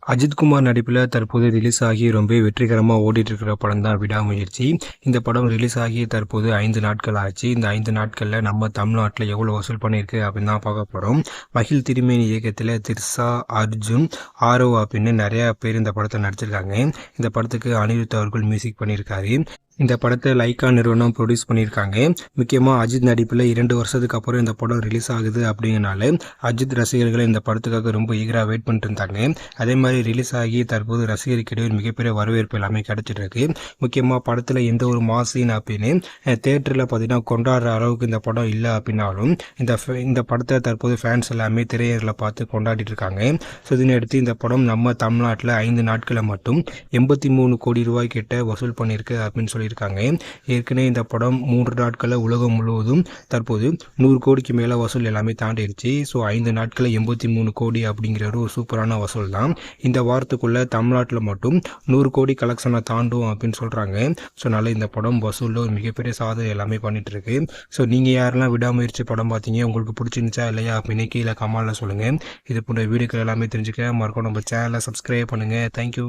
அஜித்குமார் நடிப்பில் தற்போது ரிலீஸ் ஆகி ரொம்ப வெற்றிகரமாக ஓடிட்டு இருக்கிற படம் தான் விடாமுயற்சி. இந்த படம் ரிலீஸ் ஆகி தற்போது 5 நாட்கள் ஆச்சு. இந்த 5 நாட்களில் நம்ம தமிழ்நாட்டில் எவ்வளோ வசூல் பண்ணியிருக்கு அப்படின்னு தான் பார்க்க போகிறோம். மகிழ் திருமேனி இயக்கத்தில் திர்ஷா, அர்ஜுன், ஆரவ் அப்படின்னு நிறையா பேர் இந்த படத்தை நடிச்சிருக்காங்க. இந்த படத்துக்கு அனிருத் அவர்கள் மியூசிக் பண்ணியிருக்காரு. இந்த படத்தை லைக்கா நிறுவனம் ப்ரொடியூஸ் பண்ணியிருக்காங்க. முக்கியமாக அஜித் நடிப்பில் 2 வருஷத்துக்கு அப்புறம் இந்த படம் ரிலீஸ் ஆகுது அப்படிங்கிறனால அஜித் ரசிகர்கள் இந்த படத்துக்காக ரொம்ப ஈகராக வெயிட் பண்ணிட்டு இருந்தாங்க. அதே மாதிரி ரிலீஸ் ஆகி தற்போது ரசிகர்கிட்ட மிகப்பெரிய வரவேற்பு எல்லாமே கிடைச்சிட்டு இருக்கு. முக்கியமாக படத்தில் எந்த ஒரு மாசின் அப்படின்னு தேட்டரில் பார்த்தீங்கன்னா கொண்டாடுற அளவுக்கு இந்த படம் இல்லை அப்படின்னாலும் இந்த படத்தை தற்போது ஃபேன்ஸ் எல்லாமே திரையரங்கில் பார்த்து கொண்டாடிட்டு இருக்காங்க. ஸோ இதனையடுத்து இந்த படம் நம்ம தமிழ்நாட்டில் 5 நாட்களில் மட்டும் 83 கோடி ரூபாய் கிட்ட வசூல் பண்ணியிருக்கு அப்படின்னு சொல்லியிருக்காங்க. ஏற்கனவே இந்த படம் 3 நாட்களில் உலகம் முழுவதும் தற்போது 100 கோடிக்கு மேலே வசூல் எல்லாமே தாண்டிடுச்சு. ஸோ 5 நாட்களில் 83 கோடி அப்படிங்கிற ஒரு சூப்பரான வசூல் தான். இந்த வாரத்துக்குள்ளே தமிழ்நாட்டில் மட்டும் 100 கோடி கலெக்ஷனை தாண்டும் அப்படின்னு சொல்கிறாங்க. ஸோ அதனால் இந்த படம் வசூலில் ஒரு மிகப்பெரிய சாதனை எல்லாமே பண்ணிட்டு இருக்கு. ஸோ நீங்கள் யாரெல்லாம் விடாமுயற்சி படம் பார்த்தீங்க, உங்களுக்கு பிடிச்சிருந்துச்சா இல்லையா அப்படின்னு கீழே கமெண்ட்ல சொல்லுங்கள். இது போன்ற வீடியோக்கள் எல்லாமே தெரிஞ்சுக்க மறக்காம நம்ம சேனலை சப்ஸ்கிரைப் பண்ணுங்கள். தேங்க்யூ.